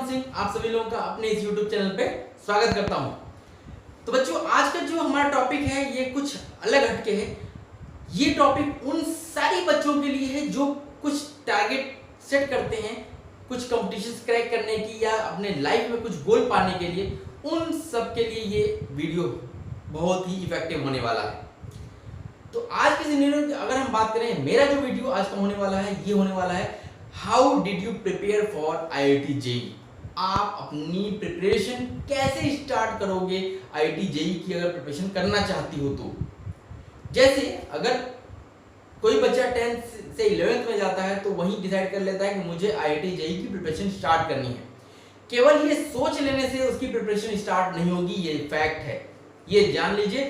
जसवंत सिंह आप सभी लोगों का अपने इस YouTube चैनल पे स्वागत करता हूं। तो बच्चों, आज का जो हमारा टॉपिक है ये कुछ अलग हटके है। ये टॉपिक उन सारी बच्चों के लिए है जो कुछ टारगेट सेट करते हैं, कुछ कॉम्पिटिशन्स क्रैक करने की या अपने लाइफ में कुछ गोल पाने के लिए। उन सब के लिए ये वीडियो बहुत ही इफेक्टिव होने वाला है। तो आज के सिनेरियो की अगर हम बात करें, मेरा जो वीडियो आज का होने वाला है ये होने वाला है how did you prepare for IIT JEE। आप अपनी प्रिपरेशन कैसे स्टार्ट करोगे IIT JEE की अगर प्रिपरेशन करना चाहती हो तो। जैसे अगर कोई बच्चा 10th से 11th में जाता है तो वहीं डिसाइड कर लेता है कि मुझे IIT JEE की प्रिपरेशन स्टार्ट करनी है। केवल ये सोच लेने से उसकी प्रिपरेशन स्टार्ट नहीं होगी, ये फैक्ट है। ये जान लीजिए,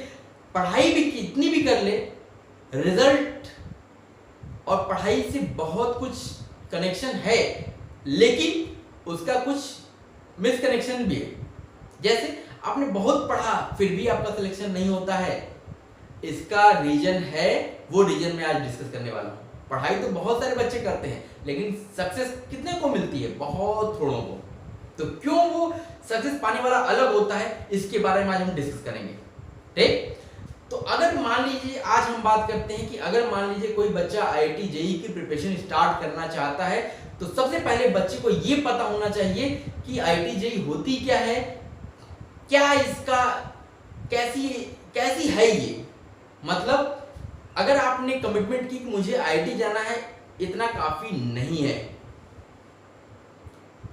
पढ़ाई भी कितनी भी कर ले, रिजल्ट और पढ़ाई से बहुत कुछ कनेक्शन है, लेकिन उसका कुछ मिसकनेक्शन भी है। जैसे आपने बहुत पढ़ा फिर भी आपका सिलेक्शन नहीं होता है, इसका रीजन है, वो रीजन मैं आज डिस्कस करने वाला हूं। पढ़ाई तो बहुत सारे बच्चे करते हैं लेकिन सक्सेस कितने को मिलती है? बहुत थोड़ों को। तो क्यों वो सक्सेस पाने वाला अलग होता है, इसके बारे में आज हम डिस्कस करेंगे। ठीक, तो अगर मान लीजिए आज हम बात करते हैं कि अगर मान लीजिए कोई बच्चा IIT JEE की प्रिपरेशन स्टार्ट करना चाहता है तो सबसे पहले बच्चे को ये पता होना चाहिए कि IIT JEE होती क्या है, क्या इसका कैसी है ये। मतलब अगर आपने कमिटमेंट की कि मुझे IIT जाना है, इतना काफी नहीं है।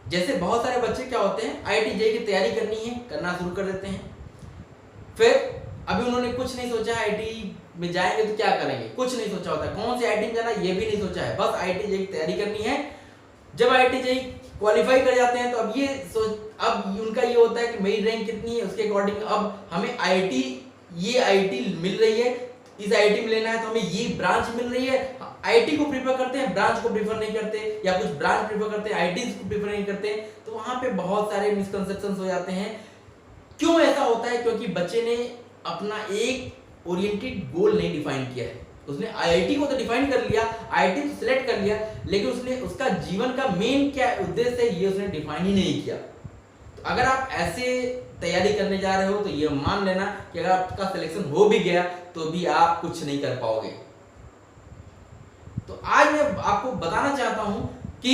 जैसे बहुत सारे बच्चे क्या होते हैं, IIT JEE की तैयारी करनी है, करना शुरू कर देते हैं, फिर अभी उन्होंने कुछ नहीं सोचा IIT में जाएंगे तो क्या करेंगे, कुछ नहीं सोचा होता, कौन से IIT में जाना ये भी नहीं सोचा है, बस IIT JEE की तैयारी करनी है। जब IIT JEE क्वालिफाई कर जाते हैं तो अब उनका ये होता है कि मेरी रैंक कितनी है उसके अकॉर्डिंग अब हमें IIT मिल रही है, इस IIT में लेना है तो हमें ये ब्रांच मिल रही है। IIT को प्रीफर करते हैं, ब्रांच को प्रीफर नहीं करते, या कुछ ब्रांच प्रीफर करते हैं, IIT को प्रीफर नहीं करते। तो वहां पे बहुत सारे मिसकंसेप्शंस हो जाते हैं। क्यों ऐसा होता है? क्योंकि बच्चे ने अपना एक ओरिएंटेड गोल नहीं डिफाइन किया है। उसने IIT को तो डिफाइन कर लिया, IIT को सिलेक्ट कर लिया, लेकिन उसने उसका जीवन का मेन क्या उद्देश्य है ये उसने डिफाइन ही नहीं किया। तो अगर आप ऐसे तैयारी करने जा रहे हो तो ये मान लेना कि अगर आपका सिलेक्शन हो भी गया तो भी आप कुछ नहीं कर पाओगे। तो आज मैं आपको बताना चाहता हूं कि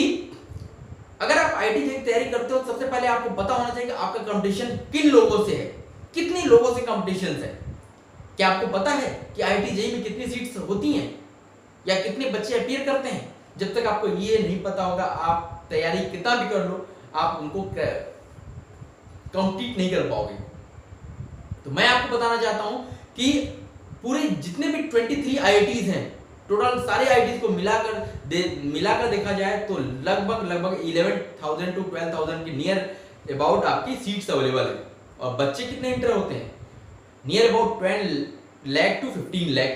अगर आप IIT JEE की तैयारी करते हो तो सबसे पहले आपको पता होना चाहिए कि आपका कंपटीशन किन लोगों से है, कितने लोगों से कंपटीशन है। क्या आपको पता है कि IIT JEE में कितनी सीट्स होती हैं या कितने बच्चे अपीयर करते हैं? जब तक आपको ये नहीं पता होगा, आप तैयारी कितना भी कर लो, आप उनको कंप्लीट नहीं कर पाओगे। तो मैं आपको बताना चाहता हूं कि पूरे जितने भी 23 IITs हैं, टोटल सारे IITs को मिलाकर देखा जाए तो लगभग 11,000 to 12,000 के नियर अबाउट आपकी सीट्स अवेलेबल है। और बच्चे कितने इंटर होते हैं? Near about 12 lakh to 15 lakh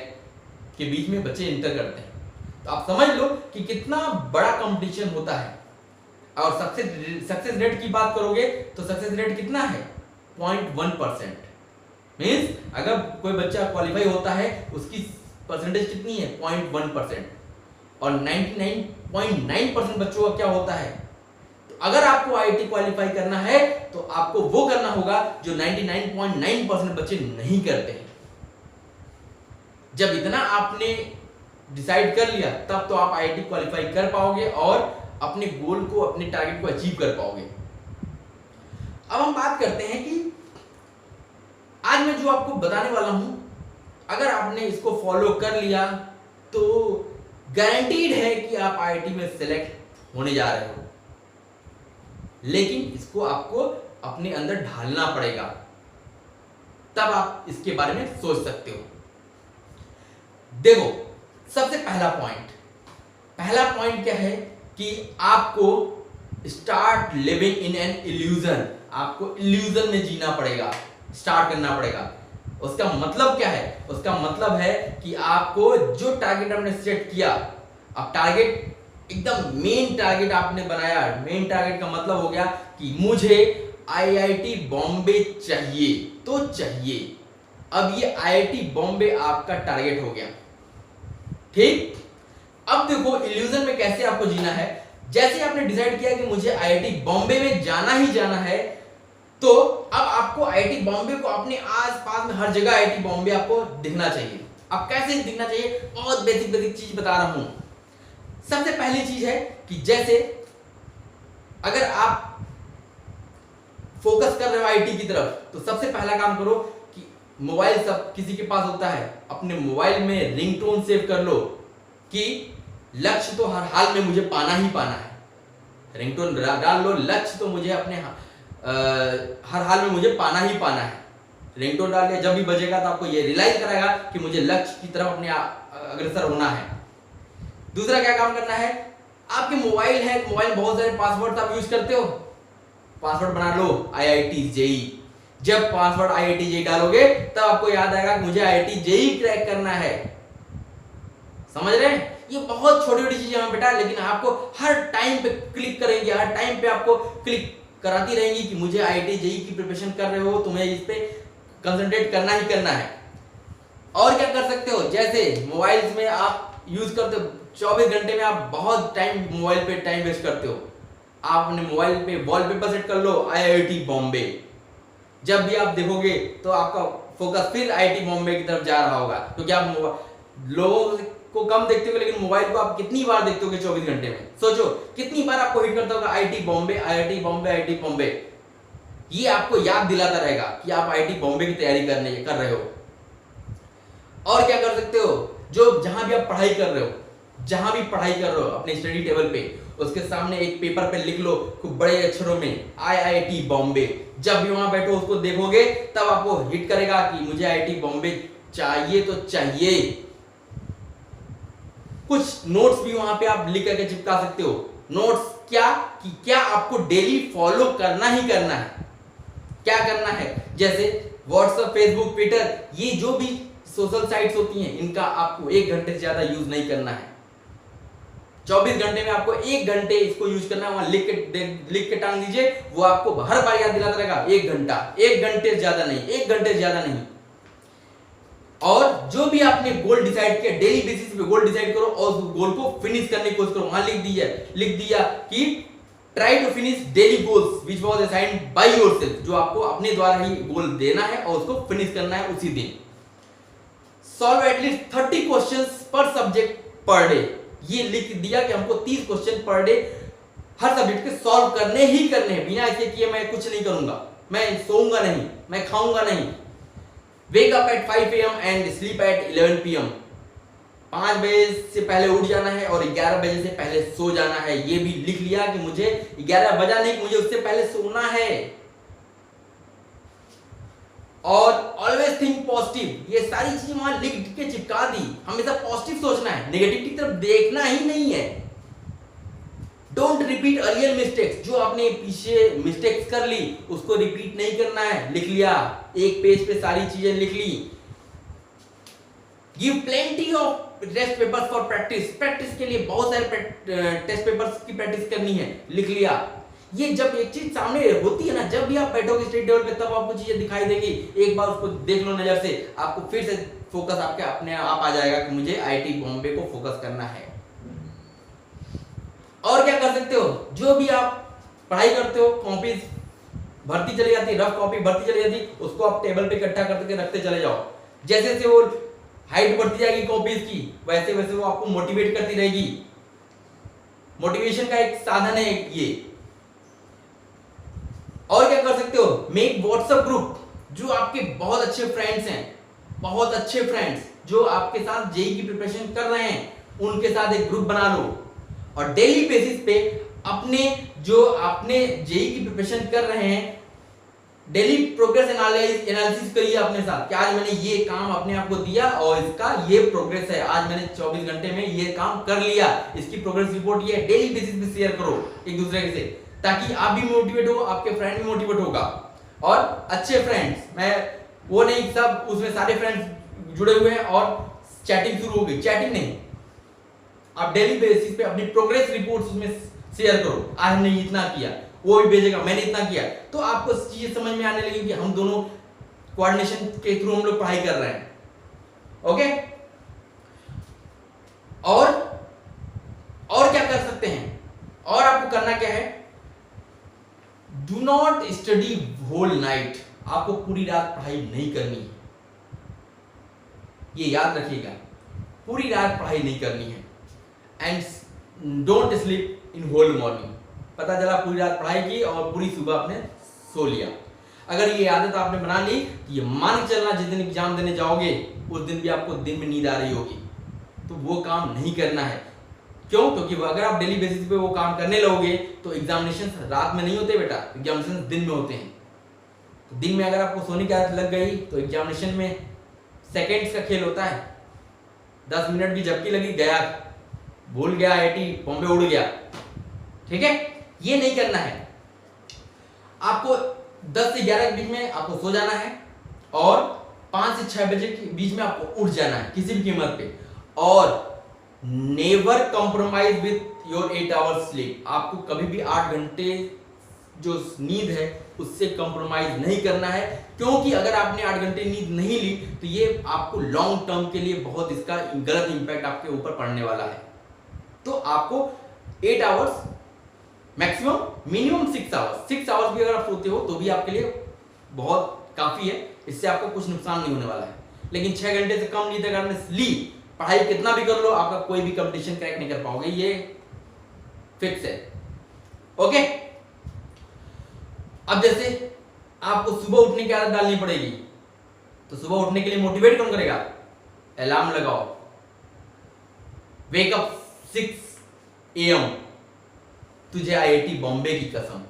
के बीच में बच्चे इंटर करते हैं। तो आप समझ लो कि कितना बड़ा कंपटीशन होता है। और सक्सेस रेट की बात करोगे तो सक्सेस रेट कितना है? 0.1%। मीन्स अगर कोई बच्चा क्वालिफाई होता है उसकी परसेंटेज कितनी है? 0.1%। और 99.9% बच्चों का क्या होता है? तो अगर आपको IIT क्वालिफाई करना है तो आपको वो करना होगा जो 99.9% बच्चे नहीं करते हैं। जब इतना आपने डिसाइड कर लिया तब तो आप IIT क्वालिफाई कर पाओगे और अपने गोल को, अपने टारगेट को अचीव कर पाओगे। अब हम बात करते हैं कि आज मैं जो आपको बताने वाला हूं, अगर आपने इसको फॉलो कर लिया तो गारंटीड है कि आप IIT में सिलेक्ट होने जा रहे हो। लेकिन इसको आपको अपने अंदर ढालना पड़ेगा, तब आप इसके बारे में सोच सकते हो। देखो, सबसे पहला पॉइंट क्या है कि आपको start living in an illusion. आपको इल्यूजन में जीना पड़ेगा, स्टार्ट करना पड़ेगा। उसका मतलब क्या है? उसका मतलब है कि आपको जो टारगेट आपने सेट किया, अब टारगेट एकदम मेन टारगेट आपने बनाया। मेन टारगेट का मतलब हो गया कि मुझे IIT बॉम्बे चाहिए तो चाहिए। अब ये IIT बॉम्बे आपका टारगेट हो गया। ठीक, अब देखो इल्यूजन में कैसे आपको जीना है। जैसे आपने डिसाइड किया कि मुझे आईआईटी बॉम्बे में जाना ही जाना है, तो अब आपको आईआईटी बॉम्बे को अपने आसपास में हर जगह आईआईटी बॉम्बे आपको दिखना चाहिए। अब कैसे दिखना चाहिए, बहुत बेसिक बेसिक चीज बता रहा हूं। सबसे पहली चीज है कि जैसे अगर आप फोकस कर रहे हो आईटी की तरफ, तो सबसे पहला काम करो कि मोबाइल सब किसी के पास होता है, अपने मोबाइल में रिंगटोन सेव कर लो कि लक्ष्य तो हर हाल में मुझे पाना ही पाना है। रिंगटोन डाल लो, लक्ष्य तो मुझे अपने हर हाल में मुझे पाना ही पाना है। रिंगटोन डाल लिया, जब भी बजेगा तो आपको ये रियलाइज कराएगा कि मुझे लक्ष्य की तरफ अपने अग्रसर होना है। दूसरा क्या काम करना है, आपके मोबाइल है, मोबाइल में बहुत सारे पासवर्ड आप यूज करते हो, पासवर्ड बना लो आईआईटी जेई। जब पासवर्ड आईआईटी जेई डालोगे तब आपको याद आएगा कि मुझे आईआईटी जेई क्रैक करना है। समझ रहे हैं? ये बहुत छोटी छोटी चीजें हैं बेटा, लेकिन आपको हर टाइम पे क्लिक करेंगे, हर टाइम पे आपको क्लिक कराती रहेंगी कि मुझे आईआईटी जेई की प्रिपरेशन कर रहे हो, तुम्हें इस पे कंसंट्रेट करना ही करना है। और क्या कर सकते हो, जैसे मोबाइल्स में आप यूज करते हो, 24 घंटे में आप बहुत टाइम मोबाइल पे टाइम वेस्ट करते हो, आप अपने मोबाइल पे वॉलपेपर सेट कर लो आईआईटी बॉम्बे। जब भी आप देखोगे तो आपका फोकस फिर आईआईटी बॉम्बे की तरफ जा रहा होगा, क्योंकि आप लोगों को कम देखते हो, लेकिन मोबाइल को आप कितनी बार देखते हो 24 घंटे में? सोचो कितनी बार आपको हिट करता होगा IIT Bombay, IIT Bombay, IIT Bombay. ये आपको याद दिलाता रहेगा कि आप आईआईटी बॉम्बे की तैयारी कर रहे हो। और क्या कर सकते हो, जो जहां भी आप पढ़ाई कर रहे हो, जहां भी पढ़ाई कर रहे हो अपने स्टडी टेबल पे, उसके सामने एक पेपर पे लिख लो खूब बड़े अक्षरों में आईआईटी बॉम्बे। जब भी वहां बैठो उसको देखोगे तब आपको हिट करेगा कि मुझे आईआईटी बॉम्बे चाहिए तो चाहिए। कुछ नोट्स भी वहां पे आप लिख करके चिपका सकते हो। नोट्स क्या कि क्या आपको डेली फॉलो करना ही करना है, क्या करना है, जैसे व्हाट्सएप, फेसबुक, ट्विटर, ये जो भी सोशल साइट्स होती हैं, इनका आपको 1 घंटे से ज्यादा यूज नहीं करना है। 24 घंटे में आपको 1 घंटे इसको यूज करना है, वहां लिख के टांग दीजिए, वो आपको हर बार याद दिलाता रहेगा 1 घंटा, 1 घंटे से ज्यादा नहीं, 1 घंटे से ज्यादा नहीं। और जो भी आपने गोल डिसाइड किया, डेली बेसिस पे गोल डिसाइड करो और उस गोल को फिनिश करने की कोशिश करो। वहां लिख दिया कि try to finish daily goals which was assigned by yourself, जो आपको अपने द्वारा ही गोल देना है और उसको फिनिश करना है उसी दिन। सॉल्व एटलीस्ट 30 क्वेश्चंस पर सब्जेक्ट पर डे, ये लिख दिया कि हमको 30 क्वेश्चन पर डे हर सब्जेक्ट के सॉल्व करने ही करने हैं, बिना ऐसे किए मैं कुछ नहीं करूंगा, मैं सोऊंगा नहीं, मैं खाऊंगा नहीं। Wake up at 5 AM and sleep at 11 PM, 5 बजे से पहले उठ जाना है और 11 बजे से पहले सो जाना है। ये भी लिख लिया कि मुझे 11 बजा नहीं, मुझे उससे पहले सोना है। और ऑलवेज थिंक पॉजिटिव, ये सारी चीजें वहां लिख के चिपका दी। हमेशा पॉजिटिव सोचना है, नेगेटिविटी की तरफ देखना ही नहीं है। डोंट रिपीट अर्लियर मिस्टेक्स, जो आपने पीछे मिस्टेक्स कर ली उसको रिपीट नहीं करना है। लिख लिया, एक पेज पे सारी चीजें लिख ली। Give plenty of test papers for practice, practice के लिए बहुत सारे टेस्ट पेपर्स की प्रैक्टिस करनी है, लिख लिया। ये जब एक चीज सामने होती है ना, जब भी आप बैठोगे स्टडी टेबल पे, तब आपको चीजें दिखाई देगी। एक बार उसको देख लो नजर से, आपको फिर से फोकस आपके अपने आप आ जाएगा कि मुझे आईआईटी बॉम्बे को फोकस करना है। और क्या कर सकते हो, जो भी आप पढ़ाई करते हो, कॉपीज भरती चली जाती, रफ कॉपी भरती चली जाती, उसको आप टेबल पे इकट्ठा करके रखते चले जाओ। जैसे जैसे वो हाइट बढ़ती जाएगी कॉपीज की, वैसे वैसे वो आपको मोटिवेट करती रहेगी। मोटिवेशन का एक साधन है ये। और क्या कर सकते हो, मेक व्हाट्सएप ग्रुप, जो आपके बहुत अच्छे फ्रेंड्स हैं, बहुत अच्छे फ्रेंड्स जो आपके साथ जेई की प्रिपरेशन कर रहे हैं, उनके साथ एक ग्रुप बना लो और डेली बेसिस पे अपने जो आपने जेई की प्रिपरेशन कर रहे हैं, डेली प्रोग्रेस एनालिसिस करिए अपने साथ कि आज मैंने ये काम अपने आप को दिया और इसका ये प्रोग्रेस है, आज मैंने 24 घंटे में ये काम कर लिया, इसकी प्रोग्रेस रिपोर्ट ये डेली बेसिस पे शेयर करो एक दूसरे से, ताकि आप भी मोटिवेट हो, आपके फ्रेंड भी मोटिवेट होगा। और अच्छे फ्रेंड्स, मैं वो नहीं सब उसमें सारे फ्रेंड्स जुड़े हुए हैं और चैटिंग शुरू हो गई, चैटिंग नहीं, आप डेली बेसिस पे अपनी प्रोग्रेस रिपोर्ट्स उसमें शेयर करो। आज हमने इतना किया, वो भी भेजेगा मैंने इतना किया, तो आपको चीजें समझ में आने लगेगी कि हम दोनों कोऑर्डिनेशन के थ्रू हम लोग पढ़ाई कर रहे हैं। ओके, और क्या कर सकते हैं, और आपको करना क्या है, do not study whole night. आपको पूरी रात पढ़ाई नहीं करनी है, ये याद रखिएगा, पूरी रात पढ़ाई नहीं करनी है। And don't sleep in whole morning. पता चला पूरी रात पढ़ाई की और पूरी सुबह आपने सो लिया। अगर ये आदत आपने बना ली तो ये मान के चलना जिस दिन एग्जाम देने जाओगे उस दिन भी आपको दिन में नींद आ रही होगी, तो वो काम नहीं करना है। क्यों? क्योंकि अगर आप डेली बेसिस पे वो काम करने लगोगे तो एग्जामिनेशन रात में नहीं होते बेटा, एग्जामिनेशन दिन में होते हैं। तो दिन में अगर आपको सोने की आदत लग गई तो एग्जामिनेशन में सेकेंड्स का खेल होता है, 10 मिनट भी झपकी लगी गया, भूल गया, आईआईटी बॉम्बे उड़ गया। ठीक है, ये नहीं करना है। आपको 10 से 11 के बीच में आपको सो जाना है और 5 से 6 बजे के बीच में आपको उठ जाना है किसी भी कीमत पे। और never compromise with your 8 hours sleep. आपको कभी भी 8 घंटे जो नींद है उससे कॉम्प्रोमाइज नहीं करना है, क्योंकि अगर आपने 8 घंटे नींद नहीं ली तो ये आपको लॉन्ग टर्म के लिए बहुत इसका गलत इंपैक्ट आपके ऊपर पड़ने वाला है। तो आपको 8 hours maximum, minimum 6 hours, 6 hours भी अगर आप सोते हो तो भी आपके लिए बहुत काफी है, इससे आपको कुछ नुकसान नहीं होने वाला है। लेकिन 6 घंटे से कम नींद अगर आपने ली, पढ़ाई कितना भी कर लो, आपका कोई भी कंपटीशन क्रैक नहीं कर पाओगे, ये फिक्स है। ओके, अब जैसे आपको सुबह उठने की आदत डालनी पड़ेगी, तो सुबह उठने के लिए मोटिवेट कौन करेगा? अलार्म लगाओ, वेक अप 6 AM। तुझे आईआईटी बॉम्बे की कसम,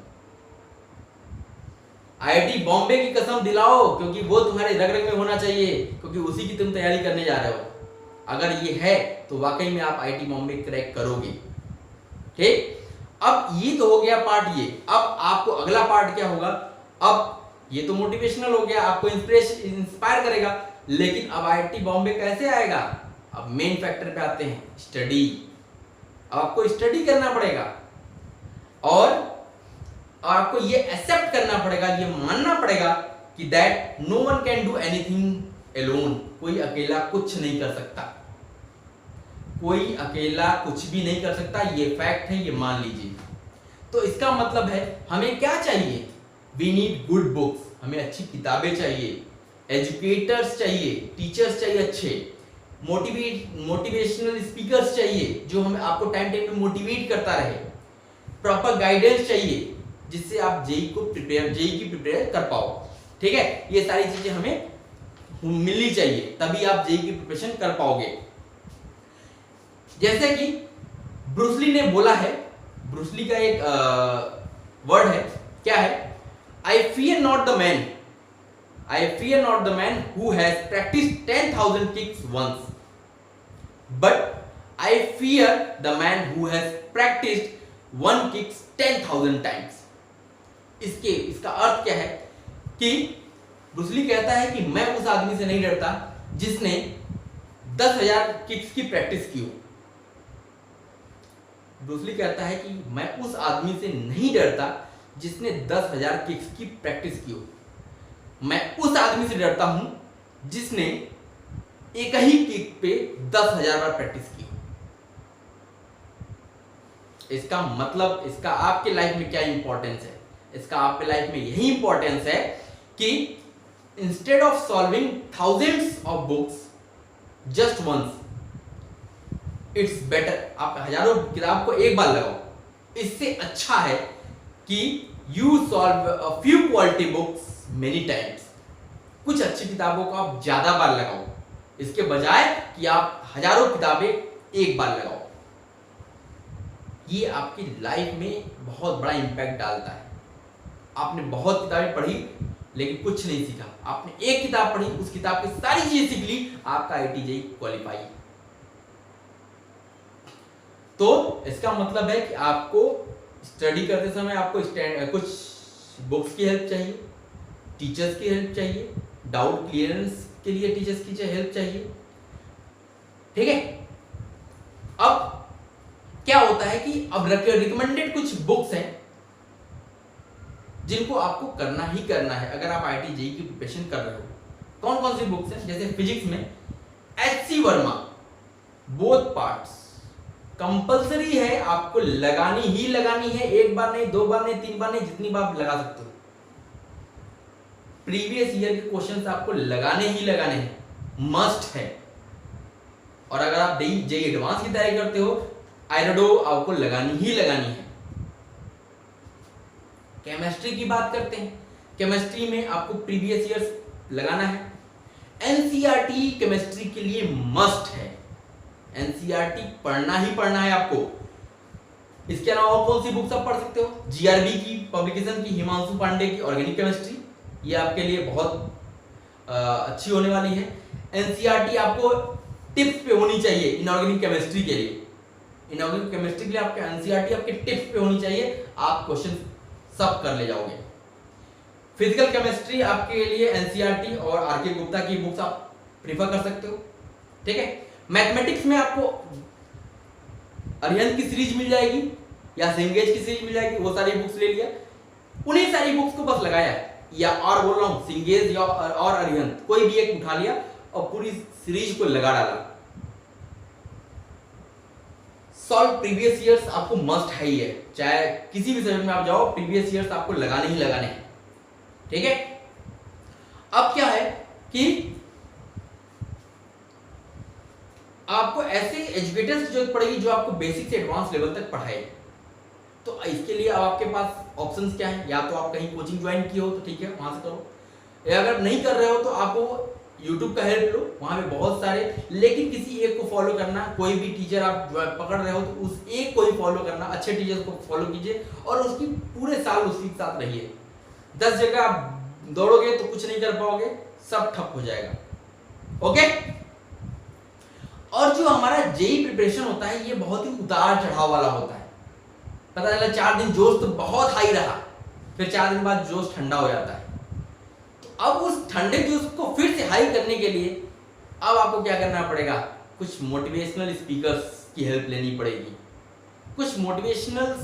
आईआईटी बॉम्बे की कसम दिलाओ, क्योंकि वो तुम्हारे रग रग में होना चाहिए, क्योंकि उसी की तुम तैयारी करने जा रहे हो। अगर ये है तो वाकई में आप आईआईटी बॉम्बे क्रैक करोगे। ठीक, अब ये तो हो गया पार्ट ये। अब आपको अगला पार्ट क्या होगा? अब ये तो मोटिवेशनल हो गया, आपको इंस्पायर करेगा, लेकिन अब आईआईटी बॉम्बे कैसे आएगा? अब मेन फैक्टर पे आते हैं, स्टडी। अब आपको स्टडी करना पड़ेगा और आपको ये एक्सेप्ट करना पड़ेगा, ये मानना पड़ेगा कि that no one can do anything alone. कोई अकेला कुछ नहीं कर सकता, कोई अकेला कुछ भी नहीं कर सकता, ये फैक्ट है, ये मान लीजिए। तो इसका मतलब है हमें क्या चाहिए? वी नीड गुड बुक्स, हमें अच्छी किताबें चाहिए, एजुकेटर्स चाहिए, टीचर्स चाहिए अच्छे, मोटिवेशनल स्पीकर्स चाहिए जो हमें आपको टाइम टाइम पे मोटिवेट करता रहे, प्रॉपर गाइडेंस चाहिए जिससे आप जेई की प्रिपेयर कर पाओ। ठीक है, ये सारी चीजें हमें मिलनी चाहिए, तभी आप जेई की प्रिपरेशन कर पाओगे। जैसे कि ब्रूसली ने बोला है, ब्रूसली का एक वर्ड है, क्या है? I fear not the man who has practised 10,000 kicks once, but I fear the man who has practised 1 kicks 10,000 times. इसका अर्थ क्या है कि ब्रूसली कहता है कि मैं उस आदमी से नहीं डरता जिसने 10,000 किक्स की प्रैक्टिस की हो। ब्रूसली कहता है कि मैं उस आदमी से नहीं डरता जिसने 10,000 किक्स की प्रैक्टिस की हो, मैं उस आदमी से डरता हूं जिसने एक ही किक पे 10,000 बार प्रैक्टिस की। इसका मतलब, इसका आपके लाइफ में क्या इंपॉर्टेंस है? इसका आपके लाइफ में यही इंपॉर्टेंस है कि instead of solving thousands of books just once, it's better आप हजारों किताब को एक बार लगाओ, इससे अच्छा है कि you solve a few quality books many times. कुछ अच्छी किताबों को आप ज्यादा बार लगाओ, इसके बजाय कि आप हजारों किताबें एक बार लगाओ। ये आपकी लाइफ में बहुत बड़ा इंपैक्ट डालता है। आपने बहुत किताबें पढ़ी लेकिन कुछ नहीं सीखा, आपने एक किताब पढ़ी, उस किताब की सारी चीजें सीख ली, आपका आईआईटी जेईई क्वालिफाई। तो इसका मतलब है कि आपको स्टडी करते समय आपको कुछ बुक्स की हेल्प चाहिए, टीचर्स की हेल्प चाहिए, डाउट क्लियरेंस के लिए टीचर्स की हेल्प चाहिए। ठीक है, अब क्या होता है कि अब रिकमेंडेड कुछ बुक्स हैं जिनको आपको करना ही करना है अगर आप आईआईटी जेईई की प्रिपरेशन कर रहे हो। कौन कौन सी बुक्स हैं? जैसे फिजिक्स में HC Verma, both parts, compulsory है, आपको लगानी ही लगानी है। एक बार नहीं, दो बार नहीं, तीन बार नहीं, जितनी बार आप लगा सकते हो। प्रीवियस ईयर के क्वेश्चंस आपको लगाने ही लगाने हैं, मस्ट है। और अगर आप जेई एडवांस की तैयारी करते हो, आयरडो आपको लगानी ही लगानी है। केमिस्ट्री की बात करते हैं। केमिस्ट्री में आपको प्रीवियस ईयर्स लगाना है। एनसीईआरटी केमिस्ट्री के लिए मस्ट है। एनसीईआरटी पढ़ना ही पढ़ना है आपको। इसके अलावा और कौन सी बुक्स आप पढ़ सकते हो? जीआरबी की पब्लिकेशन की हिमांशु पांडे की ऑर्गेनिक केमिस्ट्री, ये आपके लिए बहुत अच्छी होने वाली है। एनसीईआरटी आपको टिप्स पे होनी चाहिए इनऑर्गेनिक केमिस्ट्री के लिए। इनऑर्गेनिक केमिस्ट्री के लिए आपके एनसीईआरटी आपके टिप्स पे होनी चाहिए, आप क्वेश्चन सब कर ले जाओगे। फिजिकल केमिस्ट्री आपके लिए एनसीईआरटी और आरके गुप्ता की बुक्स आप प्रीफर कर सकते हो, ठीक है। मैथमेटिक्स में आपको अरिहंत की सीरीज मिल जाएगी या सिंगेज की सीरीज मिल जाएगी, वो सारी बुक्स ले लिया, उन्हीं सारी बुक्स को बस लगाया, या और बोल रहा हूं सिंगेज या और अरिहंत, कोई भी एक उठा लिया और पूरी सीरीज को लगा डाला। सॉल्व प्रीवियस ईयर्स आपको मस्ट है ही है, चाहे किसी भी सब्जेक्ट में आप जाओ, प्रीवियस ईयर्स आपको लगाने ही लगाने हैं, ठीक है। अब क्या है कि आपको ऐसे एजुकेटर्स की जरूरत पड़ेगी जो आपको बेसिक से एडवांस लेवल तक पढ़ाए। तो इसके लिए अब आपके पास ऑप्शंस क्या है? या तो आप कहीं कोचिंग ज्वाइन किए हो तो ठीक है, वहां से करो, या अगर नहीं कर रहे हो तो आप YouTube का हेल्प लो, वहां पे बहुत सारे, लेकिन किसी एक को फॉलो करना। कोई भी टीचर आप पकड़ रहे हो तो उस एक को ही फॉलो करना, अच्छे टीचर को फॉलो कीजिए और उसकी पूरे साल उसके साथ रहिए। 10 जगह आप दौड़ोगे तो कुछ नहीं कर पाओगे, सब ठप हो जाएगा, ओके। और जो हमारा जेई प्रिपरेशन होता है, ये बहुत ही उतार चढ़ाव वाला होता है। पता चला 4 दिन जोश तो बहुत हाई रहा, फिर 4 दिन बाद जोश ठंडा हो जाता है। तो अब उस ठंडे जोश को फिर से हाई करने के लिए अब आपको क्या करना पड़ेगा? कुछ मोटिवेशनल स्पीकर्स की हेल्प लेनी पड़ेगी, कुछ मोटिवेशनल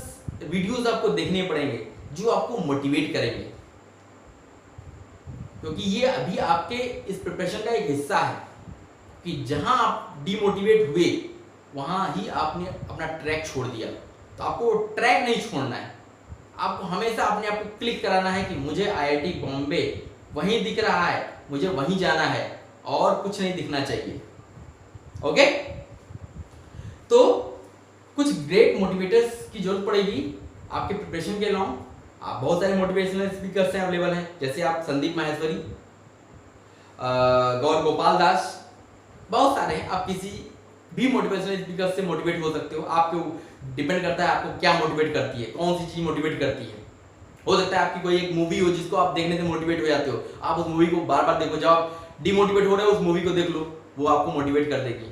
वीडियोस आपको देखने पड़ेंगे जो आपको मोटिवेट करेंगे, क्योंकि ये अभी आपके इस प्रिपरेशन का एक हिस्सा है कि जहां आप डिमोटिवेट हुए वहां ही आपने अपना ट्रैक छोड़ दिया। तो आपको ट्रैक नहीं छोड़ना है, आपको हमेशा अपने आप को क्लिक कराना है कि मुझे आईआईटी बॉम्बे वहीं दिख रहा है, मुझे वहीं जाना है और कुछ नहीं दिखना चाहिए, ओके। तो कुछ ग्रेट मोटिवेटर्स की जरूरत पड़ेगी आपके प्रिपरेशन के अलावा। आप बहुत सारे मोटिवेशनल स्पीकर्स हैं, अवेलेबल हैं, जैसे आप संदीप माहेश्वरी, गौर गोपाल दास, बहुत सारे हैं। आप किसी भी मोटिवेशनल स्पीकर से मोटिवेट हो सकते हो। आपको डिपेंड करता है आपको क्या मोटिवेट करती है, कौन सी चीज मोटिवेट करती है। हो सकता है आपकी कोई एक मूवी हो जिसको आप देखने से मोटिवेट हो जाते हो, आप उस मूवी को बार बार देखो, जब आप डिमोटिवेट हो रहे हो उस मूवी को देख लो, वो आपको मोटिवेट कर देगी।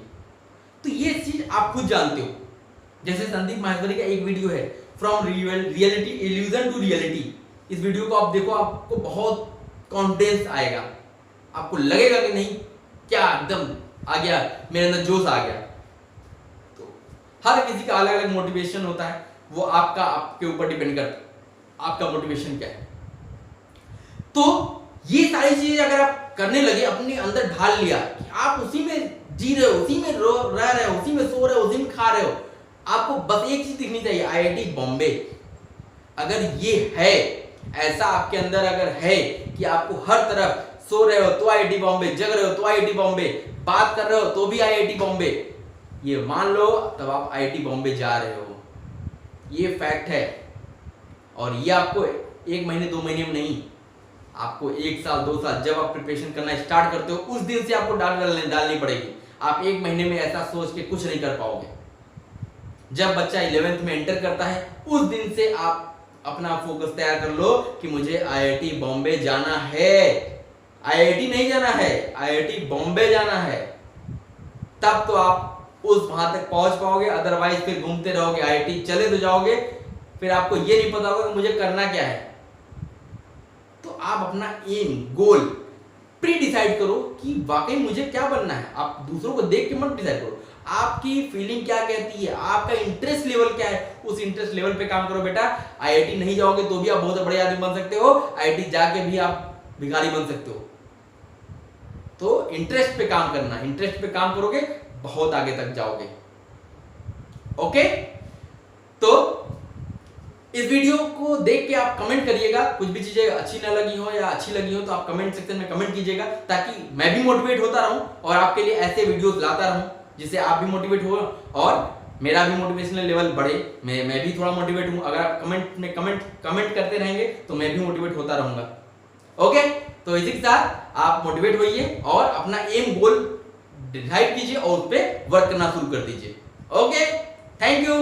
तो ये चीज आप खुद जानते हो। जैसे संदीप माहेश्वरी का एक वीडियो है, from reality illusion to reality. इस वीडियो को आप देखो, आपको बहुत कॉन्फिडेंस आएगा, आपको लगेगा कि नहीं क्या एकदम आ गया, मेरे अंदर जोश आ गया। तो हर किसी का अलग अलग मोटिवेशन होता है, वो आपके ऊपर डिपेंड करता है आपका मोटिवेशन क्या है। तो ये सारी चीजें अगर आप करने लगे, अपने अंदर ढाल लिया कि आप उसी में जी रहे हो, उसी में रह रहे हो, उसी में सो रहे हो, उसी में खा रहे हो, आपको बस एक चीज दिखनी चाहिए, आईआईटी बॉम्बे। अगर ये है, ऐसा आपके अंदर अगर है कि आपको हर तरफ सो रहे हो तो आईआईटी बॉम्बे, जग रहे हो तो आईआईटी बॉम्बे, बात कर रहे हो तो भी आईआईटी बॉम्बे, ये मान लो तब आप आईआईटी बॉम्बे जा रहे हो। ये फैक्ट है। और ये आपको 1 महीने 2 महीने में नहीं, आपको 1 साल 2 साल जब आप प्रिपरेशन करना स्टार्ट करते हो उस दिन से आपको डालनी पड़ेगी। आप 1 महीने में ऐसा सोच के कुछ नहीं कर पाओगे। जब बच्चा 11th में एंटर करता है उस दिन से आप अपना फोकस तैयार कर लो कि मुझे आईआईटी बॉम्बे जाना है, आईआईटी नहीं जाना है, आईआईटी बॉम्बे जाना है। तब तो आप उस वहां तक पहुंच पाओगे, अदरवाइज फिर घूमते रहोगे, आईआईटी चले तो जाओगे, फिर आपको ये नहीं पता होगा कि मुझे करना क्या है। तो आप अपना एम गोल प्री डिसाइड करो कि वाकई मुझे क्या बनना है। आप दूसरों को देख के मत डिसाइड करो, आपकी फीलिंग क्या कहती है, आपका इंटरेस्ट लेवल क्या है, उस इंटरेस्ट लेवल पे काम करो बेटा। आईआईटी नहीं जाओगे तो भी आप बहुत बड़े आदमी बन सकते हो, आईआईटी जाके भी आप भिखारी बन सकते हो। तो इंटरेस्ट पे काम करना, इंटरेस्ट पे काम करोगे बहुत आगे तक जाओगे। ओके, तो इस वीडियो को देख के आप कमेंट करिएगा, कुछ भी चीजें अच्छी ना लगी हो या अच्छी लगी हो तो आप कमेंट सेक्शन में कमेंट कीजिएगा, ताकि मैं भी मोटिवेट होता रहूं और आपके लिए ऐसे वीडियोस लाता रहूं जिससे आप भी मोटिवेट हो और मेरा भी मोटिवेशनल लेवल बढ़े, मैं भी थोड़ा मोटिवेट हूं। अगर आप कमेंट में कमेंट करते रहेंगे तो मैं भी मोटिवेट होता रहूंगा। ओके, तो इसी के साथ आप मोटिवेट होइए और अपना एम गोल डिसाइड कीजिए और उस पर वर्क करना शुरू कर दीजिए। Okay, thank you.